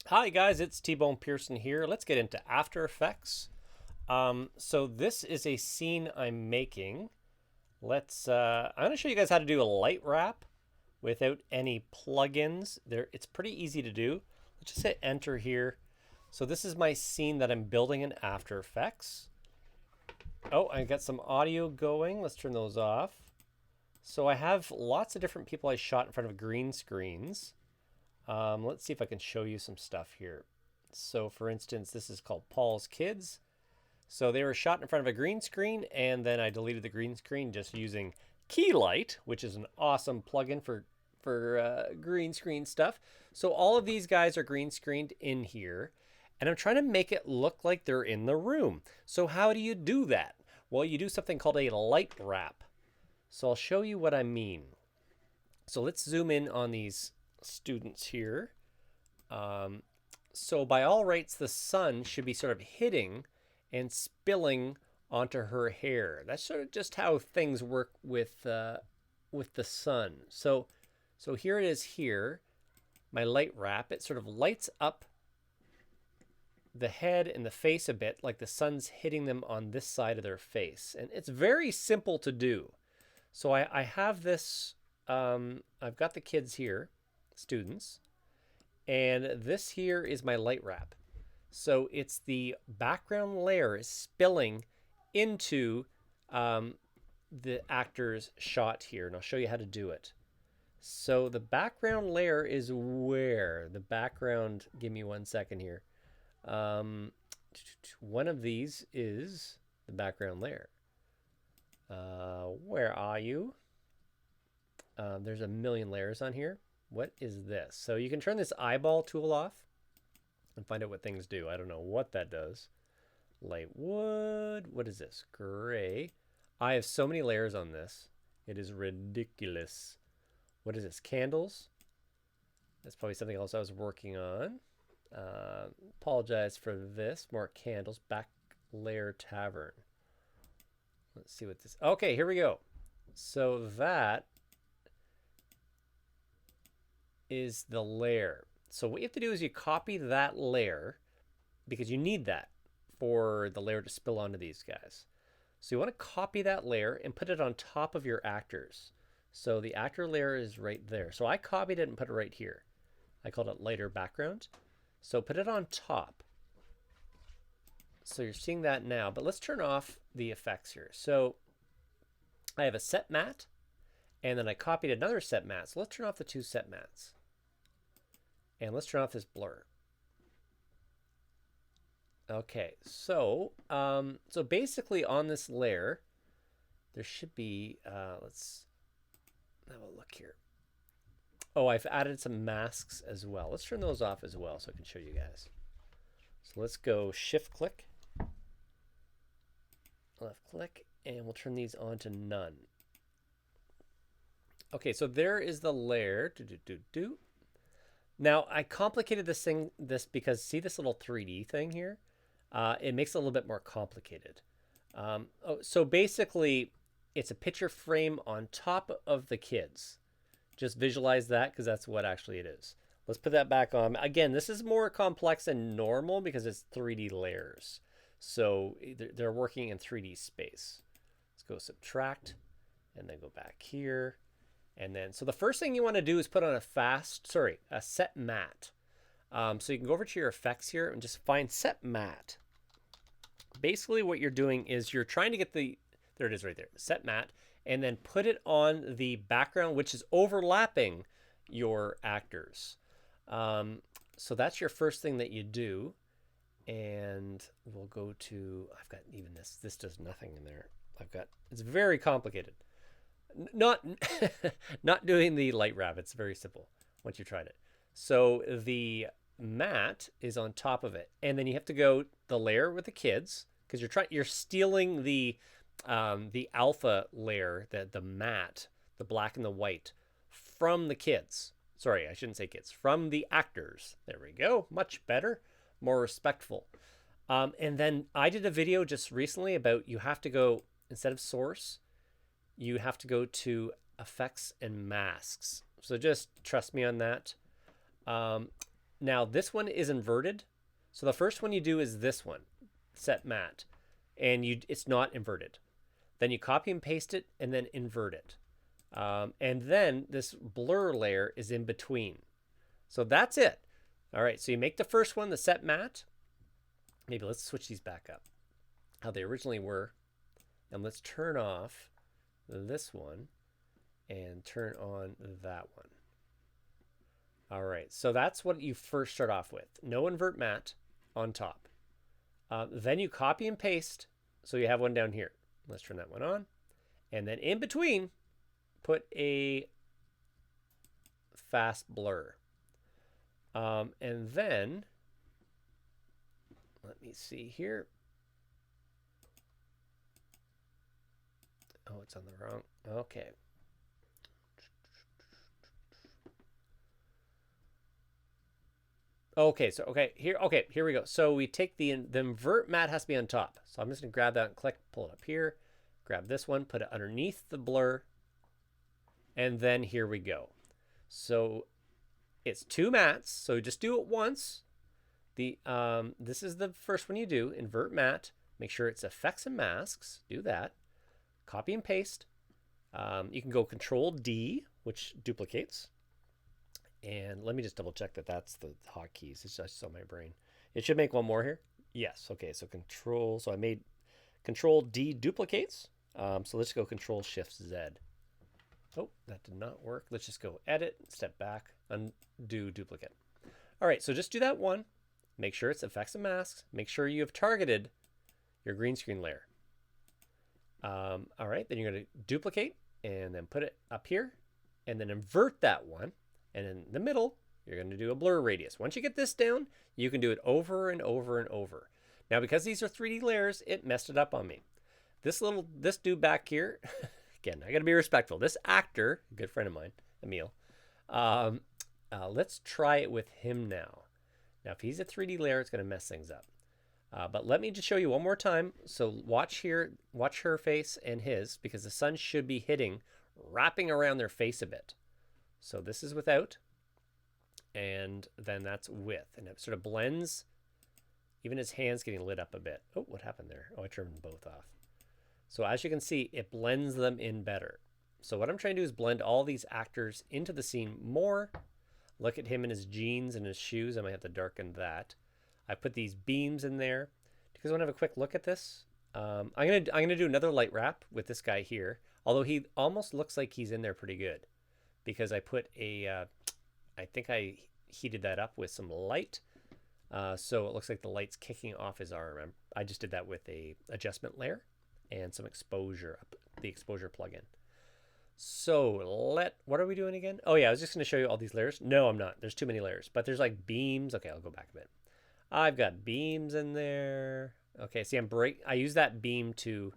Hi guys, it's T-Bone Pearson here. Let's get into After Effects. So this is a scene I'm making. I'm going to show you guys how to do a light wrap without any plugins. It's pretty easy to do. Let's just hit enter here. So this is my scene that I'm building in After Effects. Oh, I got some audio going. Let's turn those off. So I have lots of different people I shot in front of green screens. Let's see if I can show you some stuff here. So for instance, this is called Paul's Kids. So they were shot in front of a green screen, and then I deleted the green screen just using Keylight, which is an awesome plugin for green screen stuff. So all of these guys are green screened in here, and I'm trying to make it look like they're in the room. So how do you do that? Well, you do something called a light wrap. So I'll show you what I mean. So let's zoom in on these students here. So by all rights, the sun should be sort of hitting and spilling onto her hair. That's sort of just how things work with the sun. So here it is here, my light wrap. It sort of lights up the head and the face a bit, like the sun's hitting them on this side of their face. And it's very simple to do. So I have this, I've got the kids here, students, and this here is my light wrap. So it's the background layer is spilling into the actor's shot here, and I'll show you how to do it. So the background layer is where? The background, give me 1 second here. One of these is the background layer. Where are you? There's a million layers on here. What is this? So you can turn this eyeball tool off and find out what things do. I don't know what that does. Light wood. What is this? Gray. I have so many layers on this. It is ridiculous. What is this? Candles. That's probably something else I was working on. Apologize for this. More candles. Back layer tavern. Let's see what this. Okay, here we go. So that is the layer. So what you have to do is you copy that layer because you need that for the layer to spill onto these guys. So you want to copy that layer and put it on top of your actors. So the actor layer is right there. So I copied it and put it right here. I called it lighter background. So put it on top. So you're seeing that now, but let's turn off the effects here. So I have a set mat, and then I copied another set mat. So let's turn off the two set mats. And let's turn off this blur. Okay, so so basically on this layer, there should be, let's have a look here. Oh, I've added some masks as well. Let's turn those off as well so I can show you guys. So let's go shift click, left click, and we'll turn these on to none. Okay, so there is the layer. Now I complicated this because see this little 3D thing here? It makes it a little bit more complicated. So basically, it's a picture frame on top of the kids. Just visualize that because that's what actually it is. Let's put that back on. Again, this is more complex than normal because it's 3D layers. So they're working in 3D space. Let's go subtract and then go back here. And then, so the first thing you want to do is put on a set mat. So you can go over to your effects here and just find set mat. Basically what you're doing is you're trying to get there it is right there, set mat, and then put it on the background, which is overlapping your actors. So that's your first thing that you do. And we'll go to, I've got even this does nothing in there. It's very complicated. Not doing the light wrap. It's very simple once you've tried it. So the mat is on top of it, and then you have to go the layer with the kids because you're stealing the alpha layer, the mat, the black and the white from the kids. Sorry, I shouldn't say kids, from the actors. There we go. Much better, more respectful. And then I did a video just recently about you have to go, instead of source, you have to go to effects and masks. So just trust me on that. Now this one is inverted. So the first one you do is this one, set matte, and it's not inverted. Then you copy and paste it and then invert it. And then this blur layer is in between. So that's it. All right, so you make the first one, the set matte. Maybe let's switch these back up, how they originally were. And let's turn off this one and turn on that one. All right, so that's what you first start off with. No invert mat on top. Then you copy and paste, so you have one down here. Let's turn that one on. And then in between, put a fast blur. And then, let me see here. Oh, it's on the wrong. Okay. Okay, so here we go. So we take the invert mat has to be on top. So I'm just gonna grab that and click, pull it up here, grab this one, put it underneath the blur, and then here we go. So it's two mats, so just do it once. This is the first one you do, invert mat. Make sure it's effects and masks. Do that. Copy and paste. You can go Control D, which duplicates. And let me just double check that that's the hotkeys. It's just on my brain. It should make one more here. Yes. Okay. So Control. So I made Control D duplicates. So let's go Control Shift Z. Oh, that did not work. Let's just go Edit, step back, undo duplicate. All right. So just do that one. Make sure it's effects and masks. Make sure you have targeted your green screen layer. All right. Then you're going to duplicate and then put it up here and then invert that one. And in the middle, you're going to do a blur radius. Once you get this down, you can do it over and over and over. Now, because these are 3D layers, it messed it up on me. This dude back here, again, I got to be respectful. This actor, a good friend of mine, Emil, let's try it with him now. Now, if he's a 3D layer, it's going to mess things up. But let me just show you one more time. So watch here, watch her face and his, because the sun should be hitting, wrapping around their face a bit. So this is without, and then that's with, and it sort of blends. Even his hand's getting lit up a bit. Oh, what happened there? Oh, I turned them both off. So as you can see, it blends them in better. So what I'm trying to do is blend all these actors into the scene more. Look at him in his jeans and his shoes. I might have to darken that. I put these beams in there. Do you guys want to have a quick look at this? I'm gonna do another light wrap with this guy here. Although he almost looks like he's in there pretty good, because I put I think I heated that up with some light. So it looks like the light's kicking off his arm. I just did that with a adjustment layer and some exposure, the exposure plugin. So what are we doing again? Oh yeah, I was just gonna show you all these layers. No, I'm not. There's too many layers, but there's like beams. Okay, I'll go back a bit. I've got beams in there. Okay, see, I use that beam to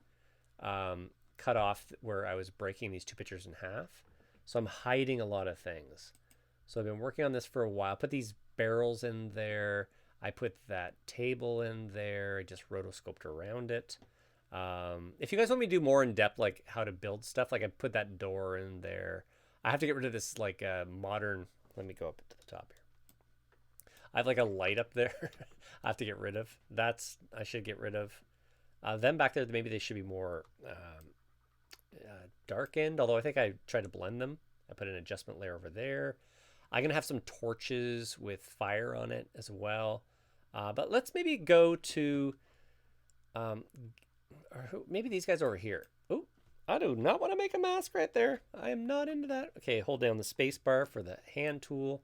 cut off where I was breaking these two pictures in half. So I'm hiding a lot of things. So I've been working on this for a while. Put these barrels in there. I put that table in there. I just rotoscoped around it. If you guys want me to do more in depth, like how to build stuff, like I put that door in there. I have to get rid of this like modern, let me go up to the top here. I have like a light up there. I have to get rid of. I should get rid of. Them back there, maybe they should be more darkened, although I think I tried to blend them. I put an adjustment layer over there. I'm going to have some torches with fire on it as well. But let's maybe go to maybe these guys over here. Oh, I do not want to make a mask right there. I am not into that. Okay, hold down the space bar for the hand tool.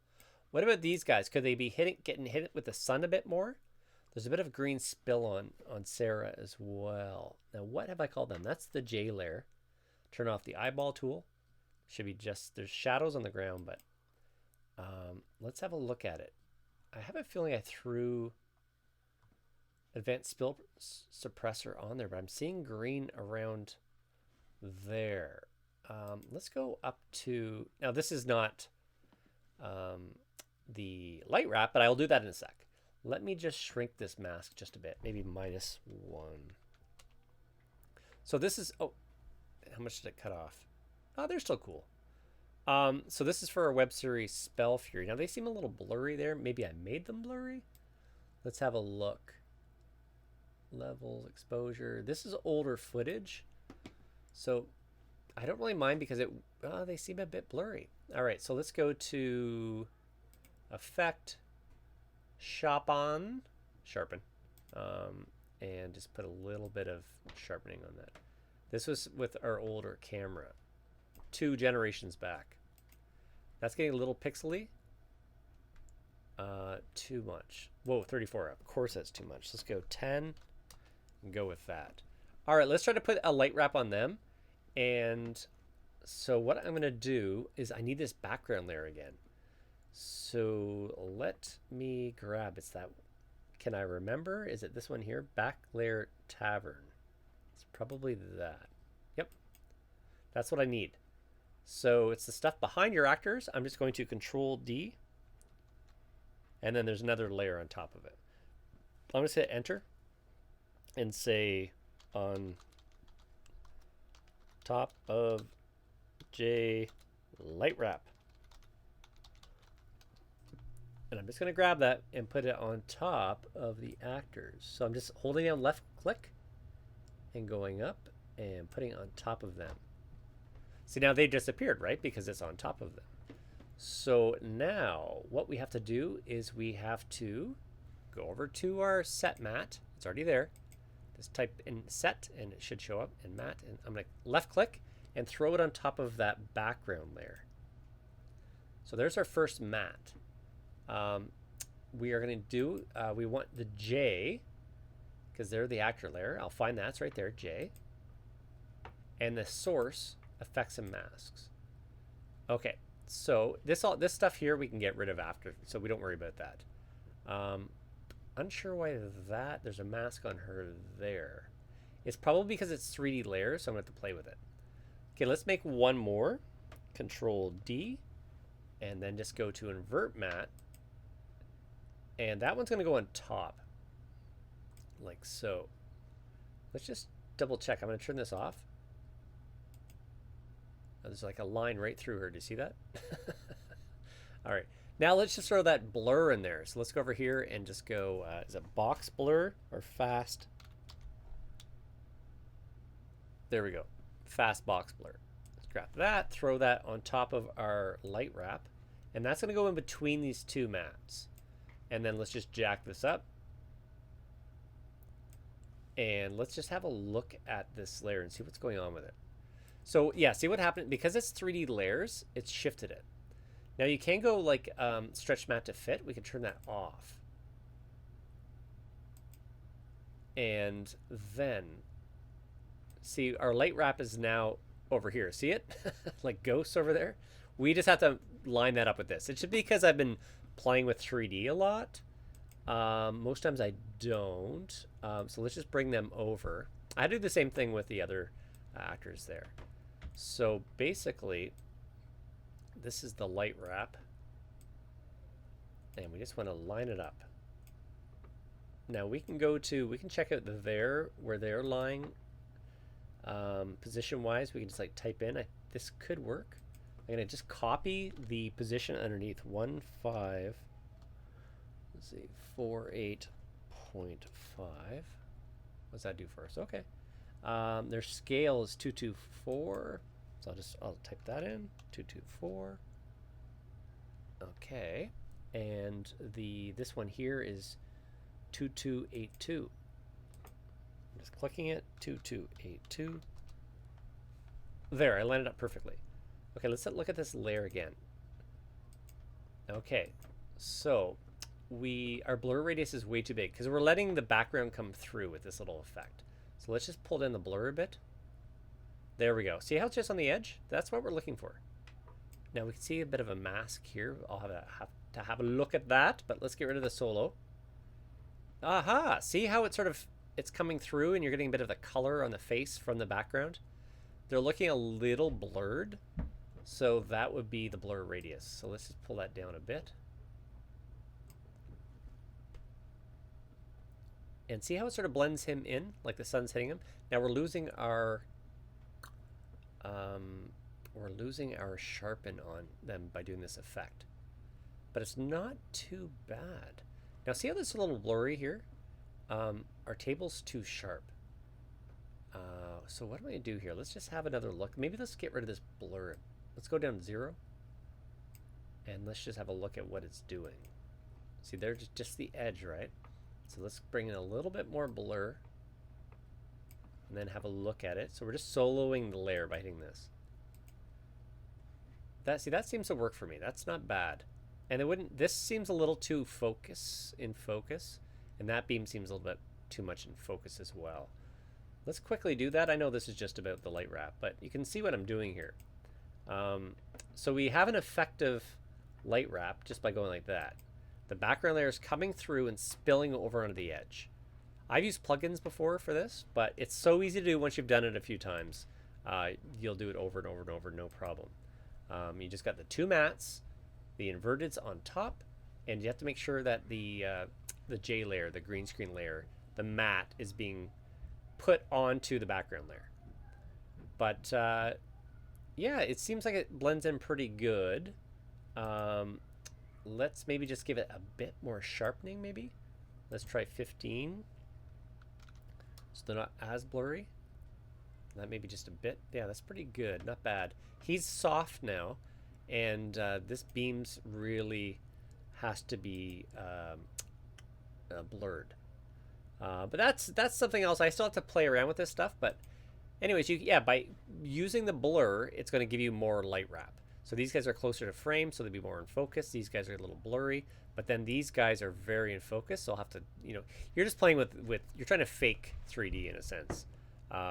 What about these guys? Could they be getting hit with the sun a bit more? There's a bit of green spill on Sarah as well. Now, what have I called them? That's the J layer. Turn off the eyeball tool. Should be there's shadows on the ground, but let's have a look at it. I have a feeling I threw advanced spill suppressor on there, but I'm seeing green around there. Let's go up to, now this is not the light wrap, but I'll do that in a sec. Let me just shrink this mask just a bit, maybe -1. So this is, oh, how much did it cut off? Oh, they're still cool. So this is for our web series Spell Fury. Now they seem a little blurry there. Maybe I made them blurry. Let's have a look. Levels, exposure. This is older footage, so I don't really mind because they seem a bit blurry. All right, so let's go to Effect, Sharpen, and just put a little bit of sharpening on that. This was with our older camera, 2 generations back. That's getting a little pixely. Too much. Whoa, 34. Of course that's too much. Let's go 10 and go with that. All right, let's try to put a light wrap on them. And so what I'm going to do is I need this background layer again. So let me grab, it's that, can I remember? Is it this one here? Back layer tavern. It's probably that. Yep. That's what I need. So it's the stuff behind your actors. I'm just going to Control D. And then there's another layer on top of it. I'm going to hit Enter and say on top of J LightWrap. And I'm just going to grab that and put it on top of the actors. So I'm just holding down left click and going up and putting it on top of them. See, now they disappeared, right? Because it's on top of them. So now what we have to do is we have to go over to our set mat. It's already there. Just type in set and it should show up in mat. And I'm going to left click and throw it on top of that background layer. So there's our first mat. We are going to do, we want the J, because they're the actor layer. I'll find that's right there, J. And the source, effects and masks. Okay, so this stuff here we can get rid of after, so we don't worry about that. Unsure why there's a mask on her there. It's probably because it's 3D layers, so I'm going to have to play with it. Okay, let's make one more. Control D, and then just go to Invert Mat. And that one's going to go on top, like so. Let's just double check. I'm going to turn this off. Oh, there's like a line right through her. Do you see that? All right. Now let's just throw that blur in there. So let's go over here and just go, is it box blur or fast? There we go. Fast box blur. Let's grab that, throw that on top of our light wrap. And that's going to go in between these 2 mats. And then let's just jack this up. And let's just have a look at this layer and see what's going on with it. So yeah, see what happened? Because it's 3D layers, it's shifted it. Now you can go like stretch mat to fit. We can turn that off. And then, see, our light wrap is now over here. See it? Like ghosts over there. We just have to line that up with this. It's just because I've been playing with 3D a lot. Most times I don't. So let's just bring them over. I do the same thing with the other actors there. So basically, this is the light wrap. And we just want to line it up. Now we can go to, we can check out where they're lying. Position wise, we can just like type in, this could work. I'm going to just copy the position underneath 1.5, let's see, 48.5. What's that do for us? Okay. Their scale is 224. So I'll type that in, 224. Okay. And this one here is 2282. I'm just clicking it, 2282. There, I lined it up perfectly. Okay, let's look at this layer again. Okay, so our blur radius is way too big because we're letting the background come through with this little effect. So let's just pull down the blur a bit. There we go. See how it's just on the edge? That's what we're looking for. Now we can see a bit of a mask here. I'll have to have a look at that, but let's get rid of the solo. Aha! See how it's coming through and you're getting a bit of the color on the face from the background? They're looking a little blurred. So that would be the blur radius. So let's just pull that down a bit. And see how it sort of blends him in, like the sun's hitting him? Now we're losing our we're losing our sharpen on them by doing this effect. But it's not too bad. Now see how this is a little blurry here? Our table's too sharp. So what am I going to do here? Let's just have another look. Maybe let's get rid of this blur. Let's go down to 0. And let's just have a look at what it's doing. See, there's just the edge, right? So let's bring in a little bit more blur. And then have a look at it. So we're just soloing the layer by hitting this. That seems to work for me. That's not bad. And it wouldn't. This seems a little too in focus. And that beam seems a little bit too much in focus as well. Let's quickly do that. I know this is just about the light wrap, but you can see what I'm doing here. So we have an effective light wrap just by going like that. The background layer is coming through and spilling over onto the edge. I've used plugins before for this, but it's so easy to do once you've done it a few times. You'll do it over and over and over, no problem. You just got the 2 mats, the inverted's on top, and you have to make sure that the J layer, the green screen layer, the mat is being put onto the background layer. But yeah, it seems like it blends in pretty good. Let's maybe just give it a bit more sharpening maybe. Let's try 15. So they're not as blurry. That maybe just a bit. Yeah, that's pretty good. Not bad. He's soft now, and this beam's really has to be blurred. But that's something else. I still have to play around with this stuff. But anyways, by using the blur, it's going to give you more light wrap. So these guys are closer to frame, so they'll be more in focus. These guys are a little blurry, but then these guys are very in focus. So I'll have to, you're just playing with you're trying to fake 3D in a sense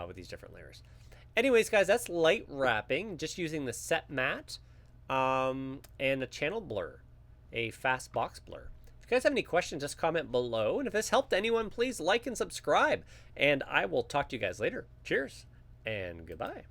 with these different layers. Anyways, guys, that's light wrapping, just using the set mat and a channel blur, a fast box blur. If you guys have any questions, just comment below. And if this helped anyone, please like and subscribe. And I will talk to you guys later. Cheers and goodbye.